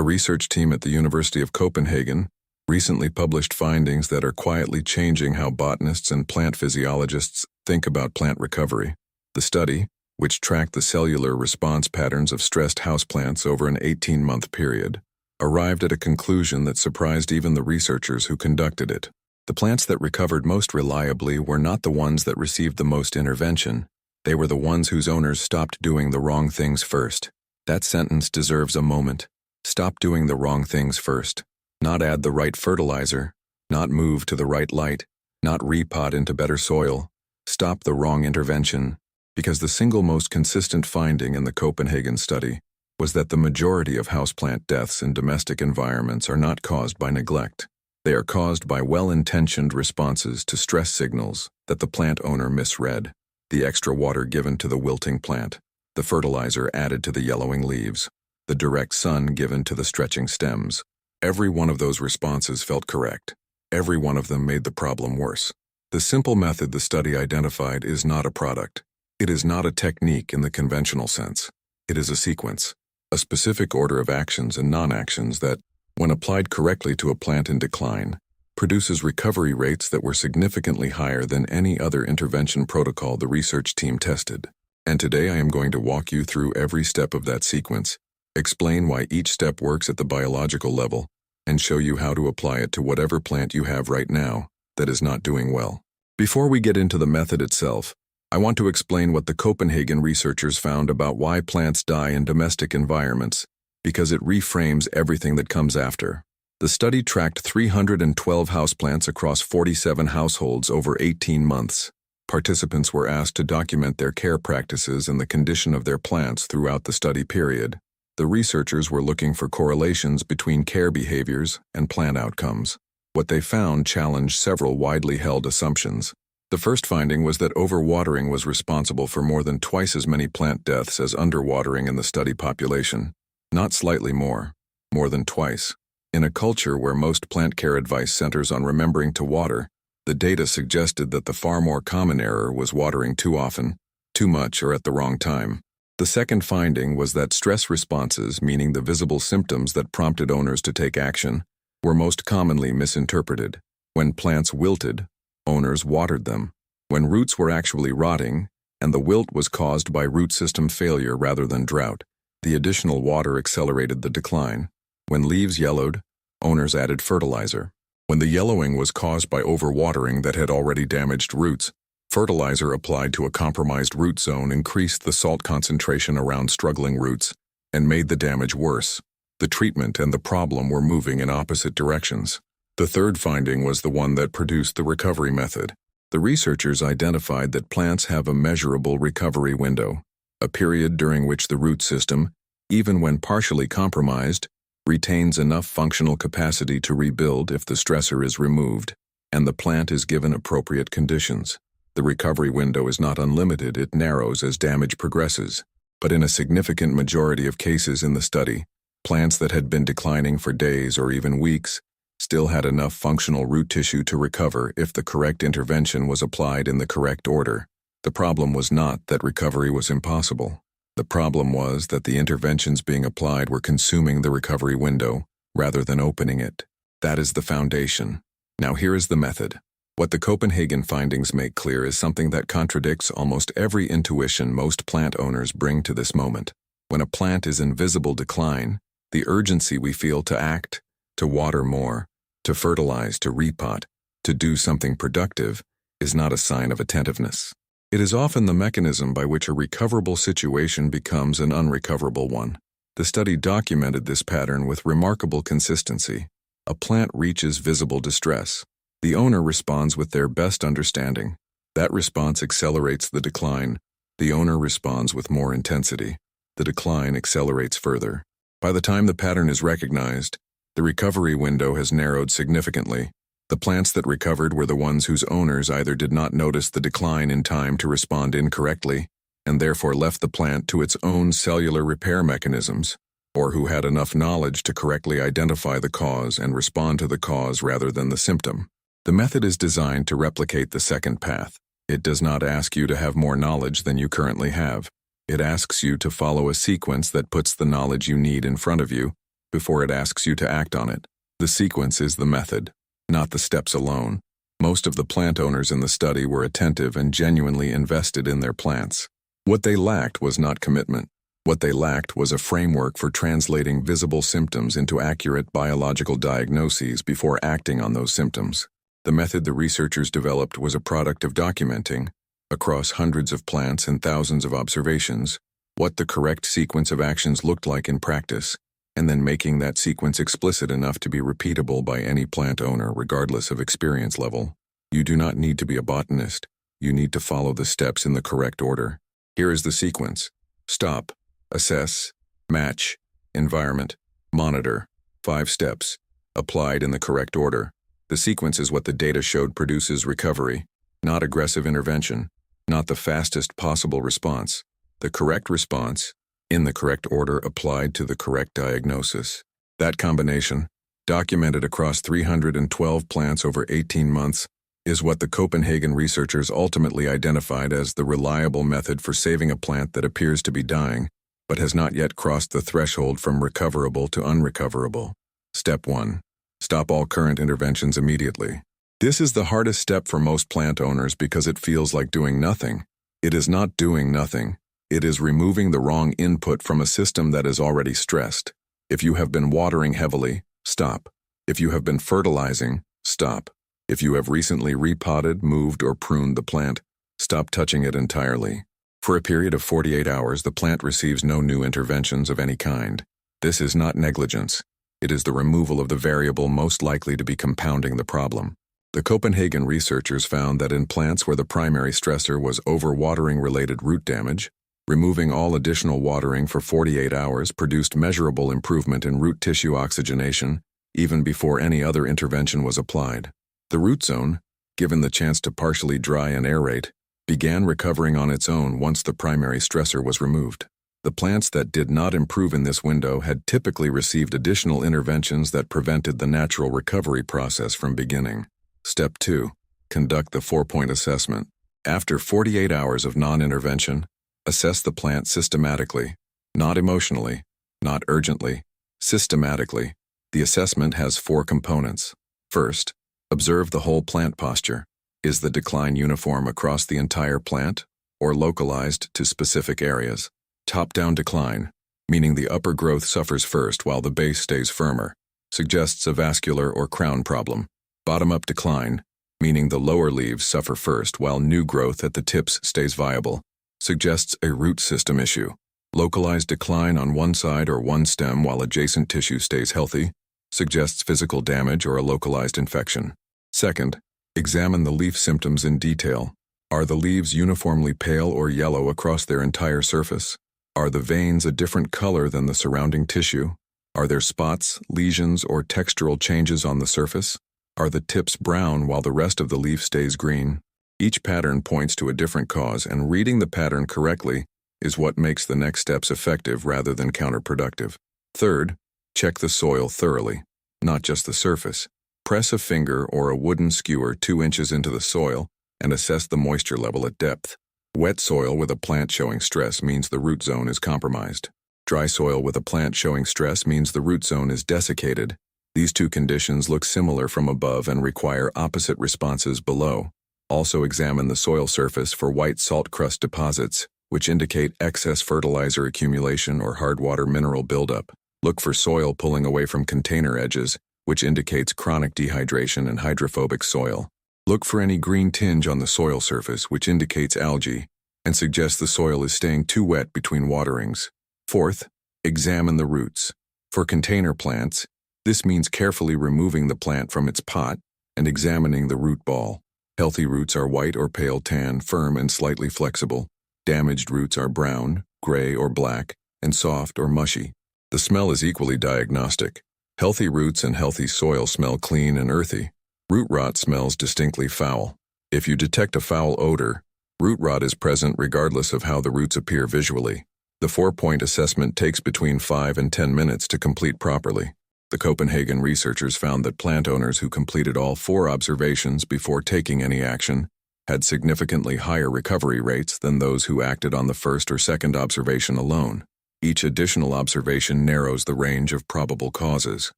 A research team at the University of Copenhagen recently published findings that are quietly changing how botanists and plant physiologists think about plant recovery. The study, which tracked the cellular response patterns of stressed houseplants over an 18-month period, arrived at a conclusion that surprised even the researchers who conducted it. The plants that recovered most reliably were not the ones that received the most intervention. They were the ones whose owners stopped doing the wrong things first. That sentence deserves a moment. Stop doing the wrong things first. Not add the right fertilizer, not move to the right light, not repot into better soil. Stop the wrong intervention. Because the single most consistent finding in the Copenhagen study was that the majority of houseplant deaths in domestic environments are not caused by neglect. They are caused by well-intentioned responses to stress signals that the plant owner misread. The extra water given to the wilting plant, the fertilizer added to the yellowing leaves, the direct sun given to the stretching stems. Every one of those responses felt correct. Every one of them made the problem worse. The simple method the study identified is not a product. It is not a technique in the conventional sense. It is a sequence, a specific order of actions and non-actions that, when applied correctly to a plant in decline, produces recovery rates that were significantly higher than any other intervention protocol the research team tested. And today I am going to walk you through every step of that sequence, explain why each step works at the biological level, and show you how to apply it to whatever plant you have right now that is not doing well. Before we get into the method itself, I want to explain what the Copenhagen researchers found about why plants die in domestic environments, because it reframes everything that comes after. The study tracked 312 houseplants across 47 households over 18 months. Participants were asked to document their care practices and the condition of their plants throughout the study period. The researchers were looking for correlations between care behaviors and plant outcomes. What they found challenged several widely held assumptions. The first finding was that overwatering was responsible for more than twice as many plant deaths as underwatering in the study population. Not slightly more than twice. In a culture where most plant care advice centers on remembering to water, the data suggested that the far more common error was watering too often, too much, or at the wrong time. The second finding was that stress responses, meaning the visible symptoms that prompted owners to take action, were most commonly misinterpreted. When plants wilted, owners watered them. When roots were actually rotting, and the wilt was caused by root system failure rather than drought, the additional water accelerated the decline. When leaves yellowed, owners added fertilizer. When the yellowing was caused by overwatering that had already damaged roots, fertilizer applied to a compromised root zone increased the salt concentration around struggling roots and made the damage worse. The treatment and the problem were moving in opposite directions. The third finding was the one that produced the recovery method. The researchers identified that plants have a measurable recovery window, a period during which the root system, even when partially compromised, retains enough functional capacity to rebuild if the stressor is removed, and the plant is given appropriate conditions. The recovery window is not unlimited, it narrows as damage progresses. But in a significant majority of cases in the study, plants that had been declining for days or even weeks still had enough functional root tissue to recover if the correct intervention was applied in the correct order. The problem was not that recovery was impossible. The problem was that the interventions being applied were consuming the recovery window rather than opening it. That is the foundation. Now here is the method. What the Copenhagen findings make clear is something that contradicts almost every intuition most plant owners bring to this moment. When a plant is in visible decline, the urgency we feel to act, to water more, to fertilize, to repot, to do something productive, is not a sign of attentiveness. It is often the mechanism by which a recoverable situation becomes an unrecoverable one. The study documented this pattern with remarkable consistency. A plant reaches visible distress. The owner responds with their best understanding. That response accelerates the decline. The owner responds with more intensity. The decline accelerates further. By the time the pattern is recognized, the recovery window has narrowed significantly. The plants that recovered were the ones whose owners either did not notice the decline in time to respond incorrectly, and therefore left the plant to its own cellular repair mechanisms, or who had enough knowledge to correctly identify the cause and respond to the cause rather than the symptom. The method is designed to replicate the second path. It does not ask you to have more knowledge than you currently have. It asks you to follow a sequence that puts the knowledge you need in front of you before it asks you to act on it. The sequence is the method, not the steps alone. Most of the plant owners in the study were attentive and genuinely invested in their plants. What they lacked was not commitment. What they lacked was a framework for translating visible symptoms into accurate biological diagnoses before acting on those symptoms. The method the researchers developed was a product of documenting, across hundreds of plants and thousands of observations, what the correct sequence of actions looked like in practice, and then making that sequence explicit enough to be repeatable by any plant owner regardless of experience level. You do not need to be a botanist. You need to follow the steps in the correct order. Here is the sequence. Stop, assess, match, environment, monitor. 5 steps, applied in the correct order. The sequence is what the data showed produces recovery, not aggressive intervention, not the fastest possible response. The correct response, in the correct order applied to the correct diagnosis. That combination, documented across 312 plants over 18 months, is what the Copenhagen researchers ultimately identified as the reliable method for saving a plant that appears to be dying, but has not yet crossed the threshold from recoverable to unrecoverable. Step 1. Stop all current interventions immediately. This is the hardest step for most plant owners because it feels like doing nothing. It is not doing nothing. It is removing the wrong input from a system that is already stressed. If you have been watering heavily, stop. If you have been fertilizing, stop. If you have recently repotted, moved, or pruned the plant, stop touching it entirely. For a period of 48 hours, the plant receives no new interventions of any kind. This is not negligence. It is the removal of the variable most likely to be compounding the problem. The Copenhagen researchers found that in plants where the primary stressor was overwatering-related root damage, removing all additional watering for 48 hours produced measurable improvement in root tissue oxygenation even before any other intervention was applied. The root zone, given the chance to partially dry and aerate, began recovering on its own once the primary stressor was removed. The plants that did not improve in this window had typically received additional interventions that prevented the natural recovery process from beginning. Step 2. Conduct the 4-point assessment. After 48 hours of non-intervention, assess the plant systematically, not emotionally, not urgently, systematically. The assessment has 4 components. First, observe the whole plant posture. Is the decline uniform across the entire plant or localized to specific areas? Top-down decline, meaning the upper growth suffers first while the base stays firmer, suggests a vascular or crown problem. Bottom-up decline, meaning the lower leaves suffer first while new growth at the tips stays viable, suggests a root system issue. Localized decline on one side or one stem while adjacent tissue stays healthy, suggests physical damage or a localized infection. Second, examine the leaf symptoms in detail. Are the leaves uniformly pale or yellow across their entire surface? Are the veins a different color than the surrounding tissue? Are there spots, lesions, or textural changes on the surface? Are the tips brown while the rest of the leaf stays green? Each pattern points to a different cause, and reading the pattern correctly is what makes the next steps effective rather than counterproductive. Third, check the soil thoroughly, not just the surface. Press a finger or a wooden skewer 2 inches into the soil and assess the moisture level at depth. Wet soil with a plant showing stress means the root zone is compromised. Dry soil with a plant showing stress means the root zone is desiccated. These 2 conditions look similar from above and require opposite responses below. Also examine the soil surface for white salt crust deposits, which indicate excess fertilizer accumulation or hard water mineral buildup. Look for soil pulling away from container edges, which indicates chronic dehydration and hydrophobic soil. Look for any green tinge on the soil surface, which indicates algae, and suggests the soil is staying too wet between waterings. Fourth, examine the roots. For container plants, this means carefully removing the plant from its pot and examining the root ball. Healthy roots are white or pale tan, firm and slightly flexible. Damaged roots are brown, gray or black, and soft or mushy. The smell is equally diagnostic. Healthy roots and healthy soil smell clean and earthy. Root rot smells distinctly foul. If you detect a foul odor, root rot is present regardless of how the roots appear visually. The 4-point assessment takes between 5 and 10 minutes to complete properly. The Copenhagen researchers found that plant owners who completed all 4 observations before taking any action had significantly higher recovery rates than those who acted on the first or second observation alone. Each additional observation narrows the range of probable causes.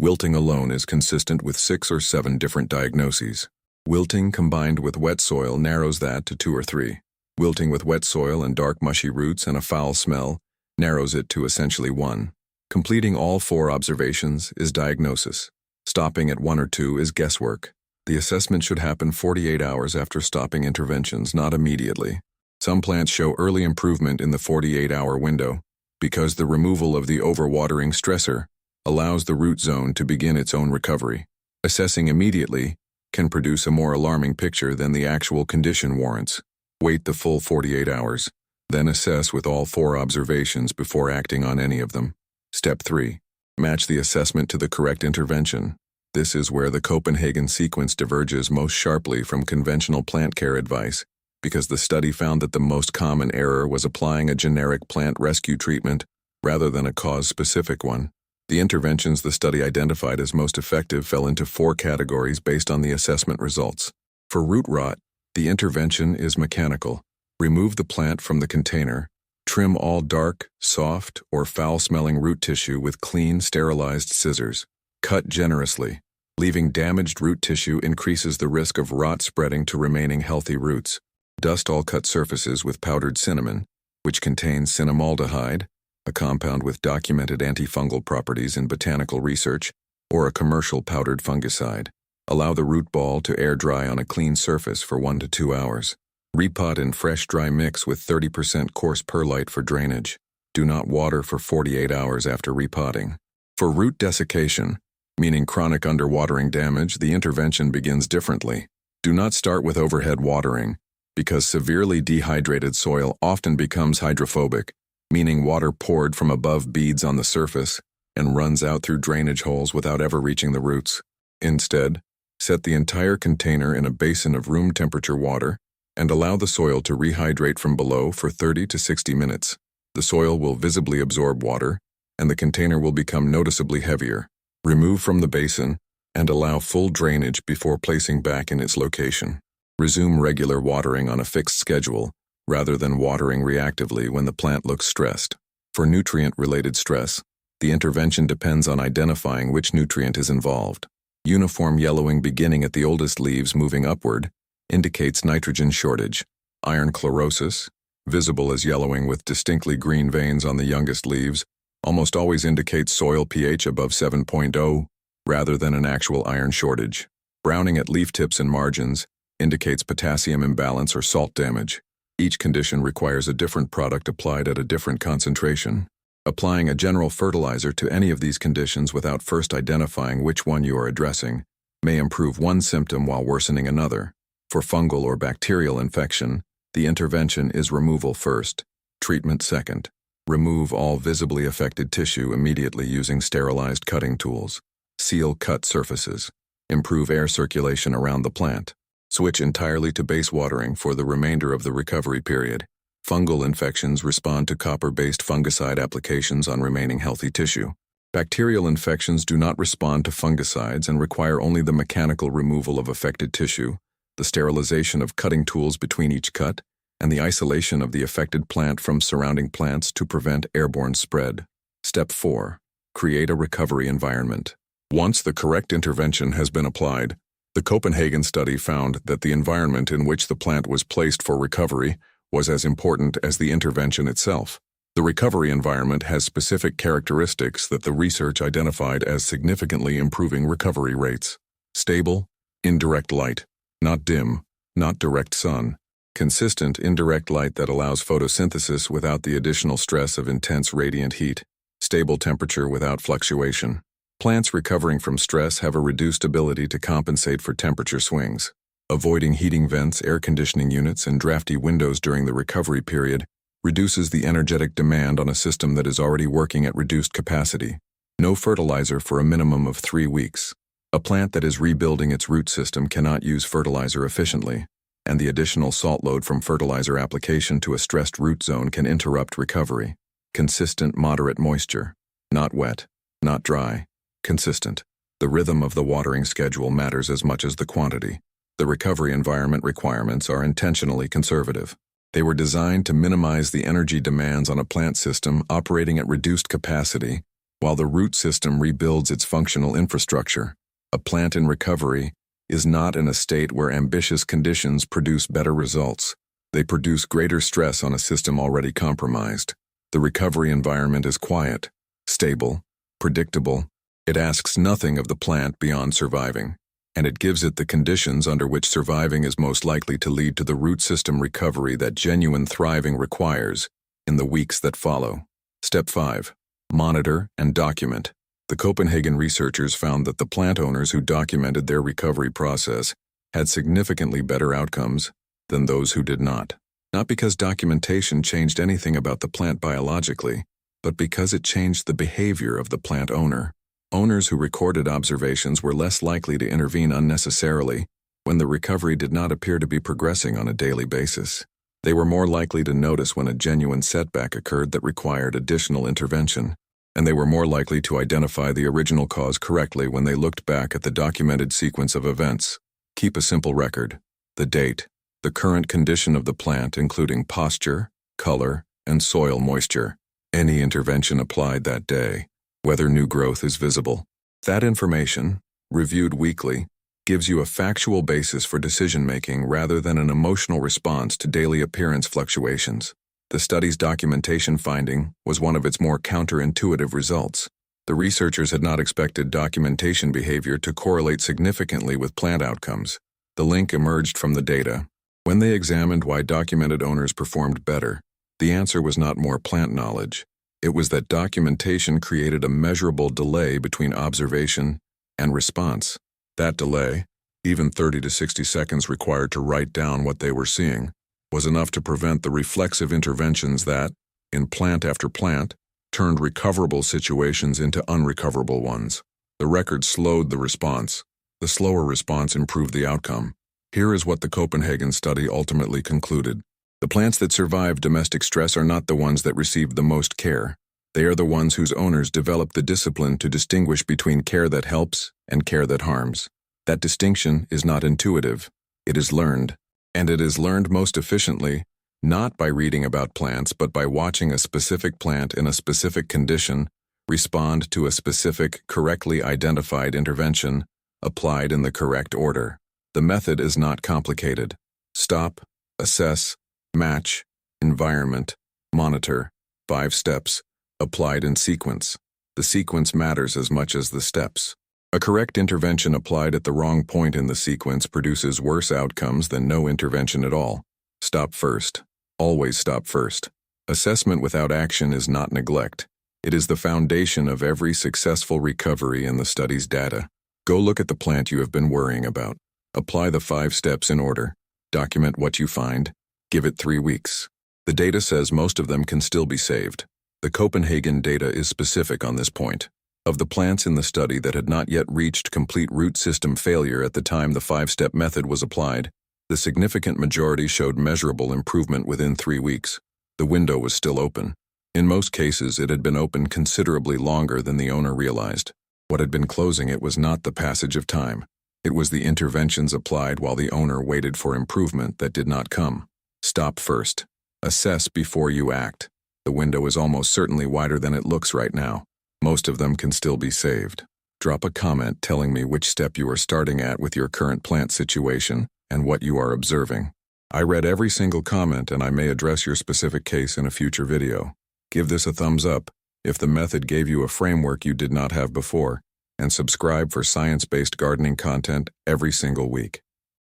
Wilting alone is consistent with 6 or 7 different diagnoses. Wilting combined with wet soil narrows that to 2 or 3. Wilting with wet soil and dark mushy roots and a foul smell narrows it to essentially 1. Completing all 4 observations is diagnosis. Stopping at 1 or 2 is guesswork. The assessment should happen 48 hours after stopping interventions, not immediately. Some plants show early improvement in the 48-hour window because the removal of the overwatering stressor allows the root zone to begin its own recovery. Assessing immediately can produce a more alarming picture than the actual condition warrants. Wait the full 48 hours, then assess with all 4 observations before acting on any of them. Step 3. Match the assessment to the correct intervention. This is where the Copenhagen sequence diverges most sharply from conventional plant care advice, because the study found that the most common error was applying a generic plant rescue treatment rather than a cause-specific one. The interventions the study identified as most effective fell into 4 categories based on the assessment results. For root rot, the intervention is mechanical. Remove the plant from the container. Trim all dark, soft, or foul-smelling root tissue with clean, sterilized scissors. Cut generously. Leaving damaged root tissue increases the risk of rot spreading to remaining healthy roots. Dust all cut surfaces with powdered cinnamon, which contains cinnamaldehyde, a compound with documented antifungal properties in botanical research, or a commercial powdered fungicide. Allow the root ball to air dry on a clean surface for 1 to 2 hours. Repot in fresh dry mix with 30% coarse perlite for drainage. Do not water for 48 hours after repotting. For root desiccation, meaning chronic underwatering damage, the intervention begins differently. Do not start with overhead watering, because severely dehydrated soil often becomes hydrophobic, meaning water poured from above beads on the surface and runs out through drainage holes without ever reaching the roots. Instead, set the entire container in a basin of room temperature water and allow the soil to rehydrate from below for 30 to 60 minutes. The soil will visibly absorb water, and the container will become noticeably heavier. Remove from the basin and allow full drainage before placing back in its location. Resume regular watering on a fixed schedule, rather than watering reactively when the plant looks stressed. For nutrient-related stress, the intervention depends on identifying which nutrient is involved. Uniform yellowing beginning at the oldest leaves moving upward indicates nitrogen shortage. Iron chlorosis, visible as yellowing with distinctly green veins on the youngest leaves, almost always indicates soil pH above 7.0 rather than an actual iron shortage. Browning at leaf tips and margins indicates potassium imbalance or salt damage. Each condition requires a different product applied at a different concentration. Applying a general fertilizer to any of these conditions without first identifying which one you are addressing may improve one symptom while worsening another. For fungal or bacterial infection, the intervention is removal first, treatment second. Remove all visibly affected tissue immediately using sterilized cutting tools. Seal cut surfaces. Improve air circulation around the plant. Switch entirely to base watering for the remainder of the recovery period. Fungal infections respond to copper-based fungicide applications on remaining healthy tissue. Bacterial infections do not respond to fungicides and require only the mechanical removal of affected tissue, the sterilization of cutting tools between each cut, and the isolation of the affected plant from surrounding plants to prevent airborne spread. Step 4. Create a recovery environment. Once the correct intervention has been applied, the Copenhagen study found that the environment in which the plant was placed for recovery was as important as the intervention itself. The recovery environment has specific characteristics that the research identified as significantly improving recovery rates. Stable, indirect light, not dim, not direct sun. Consistent indirect light that allows photosynthesis without the additional stress of intense radiant heat. Stable temperature without fluctuation. Plants recovering from stress have a reduced ability to compensate for temperature swings. Avoiding heating vents, air conditioning units, and drafty windows during the recovery period reduces the energetic demand on a system that is already working at reduced capacity. No fertilizer for a minimum of 3 weeks. A plant that is rebuilding its root system cannot use fertilizer efficiently, and the additional salt load from fertilizer application to a stressed root zone can interrupt recovery. Consistent, moderate moisture. Not wet, not dry. Consistent. The rhythm of the watering schedule matters as much as the quantity. The recovery environment requirements are intentionally conservative. They were designed to minimize the energy demands on a plant system operating at reduced capacity, while the root system rebuilds its functional infrastructure. A plant in recovery is not in a state where ambitious conditions produce better results. They produce greater stress on a system already compromised. The recovery environment is quiet, stable, predictable. It asks nothing of the plant beyond surviving, and it gives it the conditions under which surviving is most likely to lead to the root system recovery that genuine thriving requires in the weeks that follow. Step 5. Monitor and document. The Copenhagen researchers found that the plant owners who documented their recovery process had significantly better outcomes than those who did not. Not because documentation changed anything about the plant biologically, but because it changed the behavior of the plant owner. Owners who recorded observations were less likely to intervene unnecessarily when the recovery did not appear to be progressing on a daily basis. They were more likely to notice when a genuine setback occurred that required additional intervention, and they were more likely to identify the original cause correctly when they looked back at the documented sequence of events. Keep a simple record: the date, the current condition of the plant including posture, color, and soil moisture, any intervention applied that day, whether new growth is visible. That information, reviewed weekly, gives you a factual basis for decision-making rather than an emotional response to daily appearance fluctuations. The study's documentation finding was one of its more counterintuitive results. The researchers had not expected documentation behavior to correlate significantly with plant outcomes. The link emerged from the data. When they examined why documented owners performed better, the answer was not more plant knowledge. It was that documentation created a measurable delay between observation and response. That delay, even 30 to 60 seconds required to write down what they were seeing, was enough to prevent the reflexive interventions that, in plant after plant, turned recoverable situations into unrecoverable ones. The record slowed the response. The slower response improved the outcome. Here is what the Copenhagen study ultimately concluded. The plants that survive domestic stress are not the ones that received the most care. They are the ones whose owners developed the discipline to distinguish between care that helps and care that harms. That distinction is not intuitive. It is learned. And it is learned most efficiently, not by reading about plants, but by watching a specific plant in a specific condition respond to a specific, correctly identified intervention applied in the correct order. The method is not complicated. Stop, assess, match, environment, monitor, 5 steps, applied in sequence. The sequence matters as much as the steps. A correct intervention applied at the wrong point in the sequence produces worse outcomes than no intervention at all. Stop first. Always stop first. Assessment without action is not neglect. It is the foundation of every successful recovery in the study's data. Go look at the plant you have been worrying about. Apply the 5 steps in order. Document what you find. Give it 3 weeks. The data says most of them can still be saved. The Copenhagen data is specific on this point. Of the plants in the study that had not yet reached complete root system failure at the time the 5-step method was applied, the significant majority showed measurable improvement within 3 weeks. The window was still open. In most cases, it had been open considerably longer than the owner realized. What had been closing it was not the passage of time. It was the interventions applied while the owner waited for improvement that did not come. Stop first. Assess before you act. The window is almost certainly wider than it looks right now. Most of them can still be saved. Drop a comment telling me which step you are starting at with your current plant situation and what you are observing. I read every single comment and I may address your specific case in a future video. Give this a thumbs up if the method gave you a framework you did not have before, and subscribe for science-based gardening content every single week.